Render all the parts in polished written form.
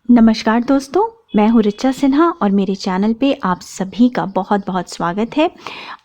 नमस्कार दोस्तों, मैं हूँ ऋचा सिन्हा और मेरे चैनल पे आप सभी का बहुत बहुत स्वागत है।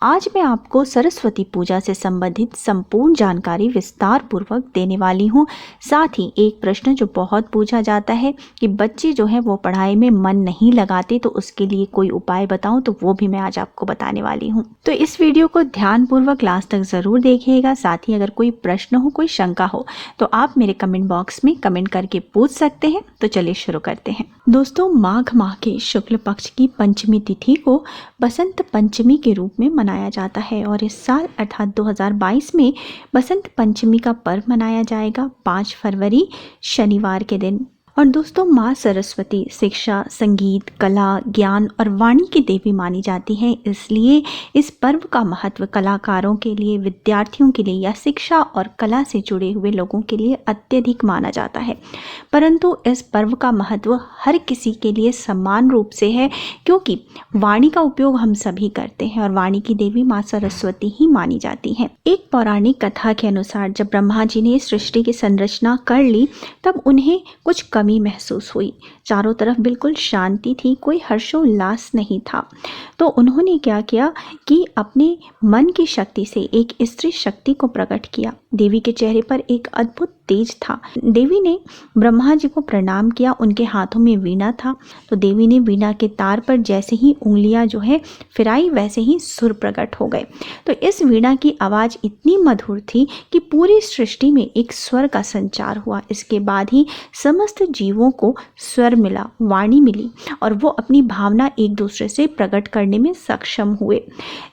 आज मैं आपको सरस्वती पूजा से संबंधित संपूर्ण जानकारी विस्तार पूर्वक देने वाली हूँ। साथ ही एक प्रश्न जो बहुत पूछा जाता है कि बच्चे जो हैं वो पढ़ाई में मन नहीं लगाते, तो उसके लिए कोई उपाय बताऊँ, तो वो भी मैं आज आपको बताने वाली हूँ। तो इस वीडियो को ध्यानपूर्वक लास्ट तक ज़रूर देखिएगा। साथ ही अगर कोई प्रश्न हो, कोई शंका हो, तो आप मेरे कमेंट बॉक्स में कमेंट करके पूछ सकते हैं। तो चलिए शुरू करते हैं। दोस्तों, माघ माह के शुक्ल पक्ष की पंचमी तिथि को बसंत पंचमी के रूप में मनाया जाता है और इस साल अर्थात 2022 में बसंत पंचमी का पर्व मनाया जाएगा 5 फरवरी शनिवार के दिन। और दोस्तों, माँ सरस्वती शिक्षा, संगीत, कला, ज्ञान और वाणी की देवी मानी जाती है। इसलिए इस पर्व का महत्व कलाकारों के लिए, विद्यार्थियों के लिए या शिक्षा और कला से जुड़े हुए लोगों के लिए अत्यधिक माना जाता है। परंतु इस पर्व का महत्व हर किसी के लिए समान रूप से है, क्योंकि वाणी का उपयोग हम सभी करते हैं और वाणी की देवी माँ सरस्वती ही मानी जाती हैं। एक पौराणिक कथा के अनुसार जब ब्रह्मा जी ने सृष्टि की संरचना कर ली, तब उन्हें कुछ कमी महसूस हुई। चारों तरफ बिल्कुल शांति थी, कोई हर्षोल्लास नहीं था। तो उन्होंने क्या किया कि अपने मन की शक्ति से एक स्त्री शक्ति को प्रकट किया। देवी के चेहरे पर एक अद्भुत तेज था। देवी ने ब्रह्मा जी को प्रणाम किया। उनके हाथों में वीणा था। तो देवी ने वीणा के तार पर जैसे ही उंगलियां जो है फिराई, वैसे ही सुर प्रकट हो गए। तो इस वीणा की आवाज इतनी मधुर थी कि पूरी सृष्टि में एक स्वर का संचार हुआ। इसके बाद ही समस्त जीवों को स्वर मिला, वाणी मिली और वो अपनी भावना एक दूसरे से प्रकट करने में सक्षम हुए।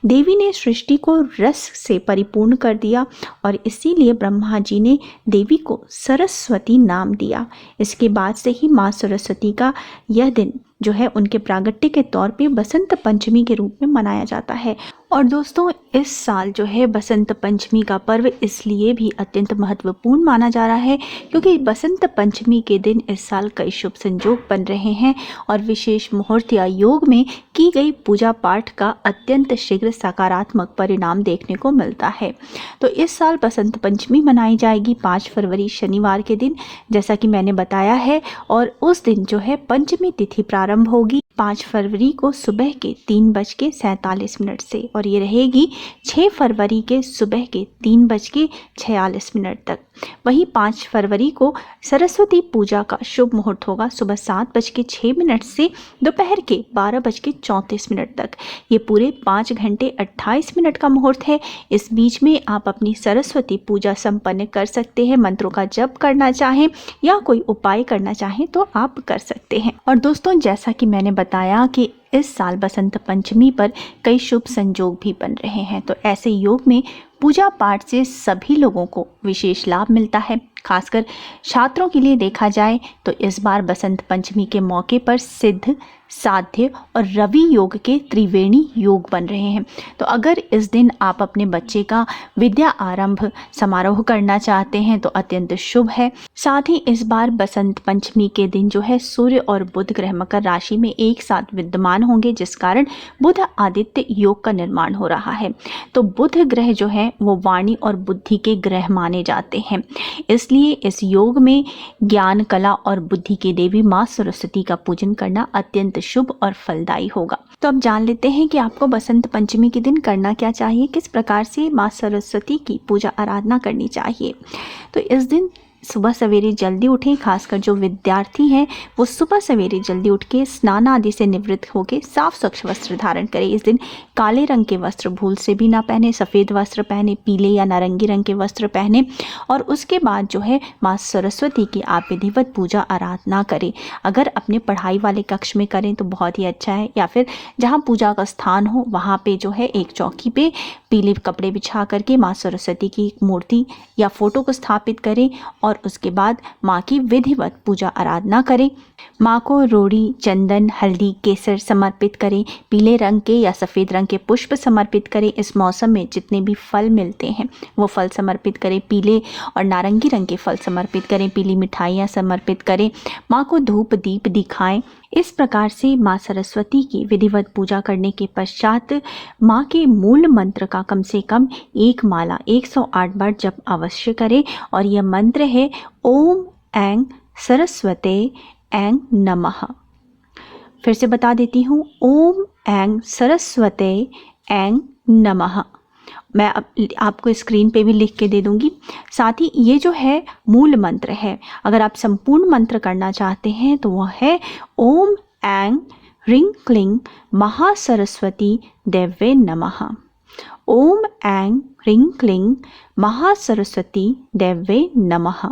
देवी ने सृष्टि को रस से परिपूर्ण कर दिया और इसीलिए ब्रह्मा जी ने देवी को सरस्वती नाम दिया। इसके बाद से ही माँ सरस्वती का यह दिन जो है उनके प्रागट्य के तौर पे बसंत पंचमी के रूप में मनाया जाता है। और दोस्तों, इस साल जो है बसंत पंचमी का पर्व इसलिए भी अत्यंत महत्वपूर्ण माना जा रहा है क्योंकि बसंत पंचमी के दिन इस साल कई शुभ संयोग बन रहे हैं और विशेष मुहूर्त या योग में की गई पूजा पाठ का अत्यंत शीघ्र सकारात्मक परिणाम देखने को मिलता है। तो इस साल बसंत पंचमी मनाई जाएगी 5 फरवरी शनिवार के दिन, जैसा कि मैंने बताया है। और उस दिन जो है पंचमी तिथि प्रारंभ होगी 5 फरवरी को सुबह के 3:47 से और ये रहेगी 6 फरवरी के सुबह के 3:46 तक। वहीं 5 फरवरी को सरस्वती पूजा का शुभ मुहूर्त होगा सुबह 7:06 से दोपहर के 12:34 तक। ये पूरे 5 घंटे 28 मिनट का मुहूर्त है। इस बीच में आप अपनी सरस्वती पूजा संपन्न कर सकते हैं। मंत्रों का जप करना चाहें या कोई उपाय करना चाहें तो आप कर सकते हैं। और दोस्तों, जैसा कि मैंने बताया कि इस साल बसंत पंचमी पर कई शुभ संयोग भी बन रहे हैं, तो ऐसे योग में पूजा पाठ से सभी लोगों को विशेष लाभ मिलता है। खासकर छात्रों के लिए देखा जाए तो इस बार बसंत पंचमी के मौके पर सिद्ध, साध्य और रवि योग के त्रिवेणी योग बन रहे हैं। तो अगर इस दिन आप अपने बच्चे का विद्या आरंभ समारोह करना चाहते हैं तो अत्यंत शुभ है। साथ ही इस बार बसंत पंचमी के दिन जो है सूर्य और बुध ग्रह मकर राशि में एक साथ विद्यमान होंगे, जिस कारण बुध आदित्य योग का निर्माण हो रहा है। तो बुध ग्रह जो है वो वाणी और बुद्धि के ग्रह माने जाते हैं। इसलिए इस योग में ज्ञान, कला और बुद्धि की देवी माँ सरस्वती का पूजन करना अत्यंत शुभ और फलदायी होगा। तो अब जान लेते हैं कि आपको बसंत पंचमी के दिन करना क्या चाहिए, किस प्रकार से माँ सरस्वती की पूजा आराधना करनी चाहिए। तो इस दिन सुबह सवेरे जल्दी उठें। खासकर जो विद्यार्थी हैं वो सुबह सवेरे जल्दी उठ के स्नान आदि से निवृत्त होकर साफ स्वच्छ वस्त्र धारण करें। इस दिन काले रंग के वस्त्र भूल से भी ना पहने, सफ़ेद वस्त्र पहने, पीले या नारंगी रंग के वस्त्र पहने और उसके बाद जो है माँ सरस्वती की आप विधिवत पूजा आराधना करें। अगर अपने पढ़ाई वाले कक्ष में करें तो बहुत ही अच्छा है, या फिर जहाँ पूजा का स्थान हो वहाँ पे जो है एक चौकी पे पीले कपड़े बिछा करके माँ सरस्वती की मूर्ति या फोटो को स्थापित करें और उसके बाद माँ की विधिवत पूजा आराधना करें। माँ को रोड़ी, चंदन, हल्दी, केसर समर्पित करें। पीले रंग के या सफ़ेद रंग के पुष्प समर्पित करें। इस मौसम में जितने भी फल मिलते हैं वो फल समर्पित करें। पीले और नारंगी रंग के फल समर्पित करें। पीली मिठाइयाँ समर्पित करें। माँ को धूप दीप दिखाएं। इस प्रकार से माँ सरस्वती की विधिवत पूजा करने के पश्चात माँ के मूल मंत्र का कम से कम एक माला 108 बार जप अवश्य करें। और यह मंत्र है ओम ऐं सरस्वते ऐं नमः। फिर से बता देती हूँ, ओम ऐं सरस्वते ऐं नमः। मैं आपको स्क्रीन पे भी लिख के दे दूंगी। साथ ही ये जो है मूल मंत्र है। अगर आप संपूर्ण मंत्र करना चाहते हैं तो वह है ओम ऐं ह्रीं क्लीं महासरस्वती देवे नमः। ओम ऐं ह्रीं क्लीं महासरस्वती देवे नमः।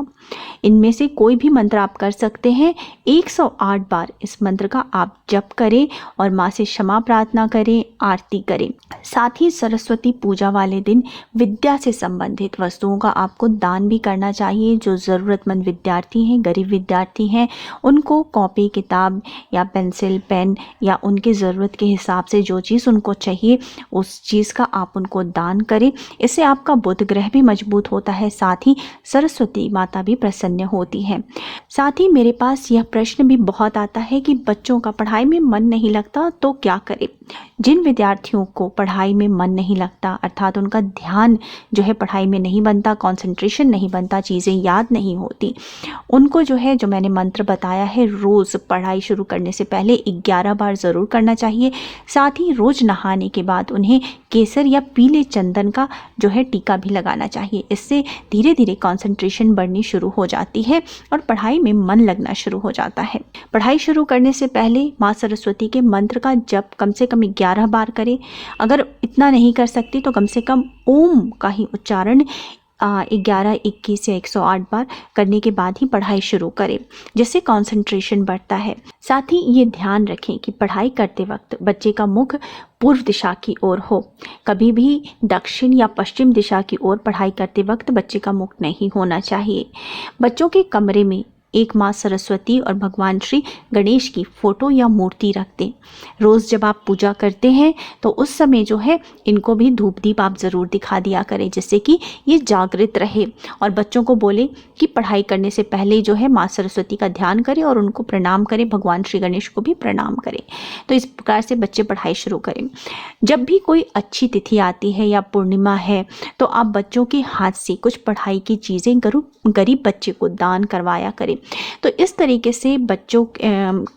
इनमें से कोई भी मंत्र आप कर सकते हैं। 108 बार इस मंत्र का आप जप करें और माँ से क्षमा प्रार्थना करें, आरती करें। साथ ही सरस्वती पूजा वाले दिन विद्या से संबंधित वस्तुओं का आपको दान भी करना चाहिए। जो ज़रूरतमंद विद्यार्थी हैं, गरीब विद्यार्थी हैं, उनको कॉपी किताब या पेंसिल पेन या उनकी ज़रूरत के हिसाब से जो चीज़ उनको चाहिए उस चीज़ का आप उनको दान करें। इससे आपका बुध ग्रह भी मजबूत होता है, साथ ही सरस्वती माता भी प्रसन्न होती है। साथ ही मेरे पास यह प्रश्न भी बहुत आता है कि बच्चों का पढ़ाई में मन नहीं लगता तो क्या करें। जिन विद्यार्थियों को पढ़ाई में मन नहीं लगता, अर्थात उनका ध्यान जो है पढ़ाई में नहीं बनता, कंसंट्रेशन नहीं बनता, चीज़ें याद नहीं होती, उनको जो है जो मैंने मंत्र बताया है रोज़ पढ़ाई शुरू करने से पहले 11 बार ज़रूर करना चाहिए। साथ ही रोज़ नहाने के बाद उन्हें केसर या पीले चंदन का जो है टीका भी लगाना चाहिए। इससे धीरे धीरे कंसंट्रेशन बढ़नी शुरू हो जाती है और पढ़ाई में मन लगना शुरू हो जाता है। पढ़ाई शुरू करने से पहले माँ सरस्वती के मंत्र का जप कम से कम 11 बार करें। अगर इतना नहीं कर सकती तो कम से कम ओम का ही उच्चारण 11, 21 या 108 बार करने के बाद ही पढ़ाई शुरू करें, जिससे कंसंट्रेशन बढ़ता है। साथ ही ये ध्यान रखें कि पढ़ाई करते वक्त बच्चे का मुख पूर्व दिशा की ओर हो। कभी भी दक्षिण या पश्चिम दिशा की ओर पढ़ाई करते वक्त बच्चे का मुख नहीं होना चाहिए। बच्चों के कमरे में एक माँ सरस्वती और भगवान श्री गणेश की फोटो या मूर्ति रख दें। रोज़ जब आप पूजा करते हैं तो उस समय जो है इनको भी धूप दीप आप ज़रूर दिखा दिया करें, जिससे कि ये जागृत रहे। और बच्चों को बोले कि पढ़ाई करने से पहले जो है माँ सरस्वती का ध्यान करें और उनको प्रणाम करें, भगवान श्री गणेश को भी प्रणाम करें। तो इस प्रकार से बच्चे पढ़ाई शुरू करें। जब भी कोई अच्छी तिथि आती है या पूर्णिमा है तो आप बच्चों के हाथ से कुछ पढ़ाई की चीज़ें गरीब बच्चे को दान करवाया करें। तो इस तरीके से बच्चों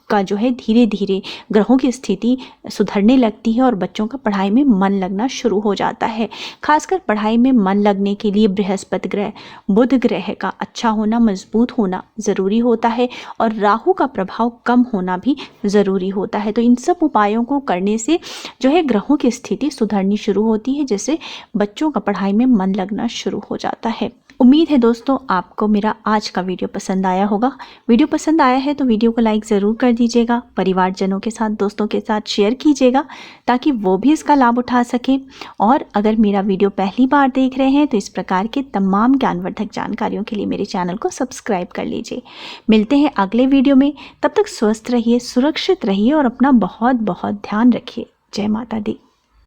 का जो है धीरे धीरे ग्रहों की स्थिति सुधरने लगती है और बच्चों का पढ़ाई में मन लगना शुरू हो जाता है। खासकर पढ़ाई में मन लगने के लिए बृहस्पति ग्रह, बुध ग्रह का अच्छा होना, मजबूत होना ज़रूरी होता है और राहु का प्रभाव कम होना भी ज़रूरी होता है। तो इन सब उपायों को करने से जो है ग्रहों की स्थिति सुधरनी शुरू होती है, जिससे बच्चों का पढ़ाई में मन लगना शुरू हो जाता है। उम्मीद है दोस्तों आपको मेरा आज का वीडियो पसंद आया होगा। वीडियो पसंद आया है तो वीडियो को लाइक ज़रूर कर दीजिएगा, परिवारजनों के साथ, दोस्तों के साथ शेयर कीजिएगा ताकि वो भी इसका लाभ उठा सकें। और अगर मेरा वीडियो पहली बार देख रहे हैं तो इस प्रकार के तमाम ज्ञानवर्धक जानकारियों के लिए मेरे चैनल को सब्सक्राइब कर लीजिए। मिलते हैं अगले वीडियो में, तब तक स्वस्थ रहिए, सुरक्षित रहिए और अपना बहुत बहुत ध्यान रखिए। जय माता दी।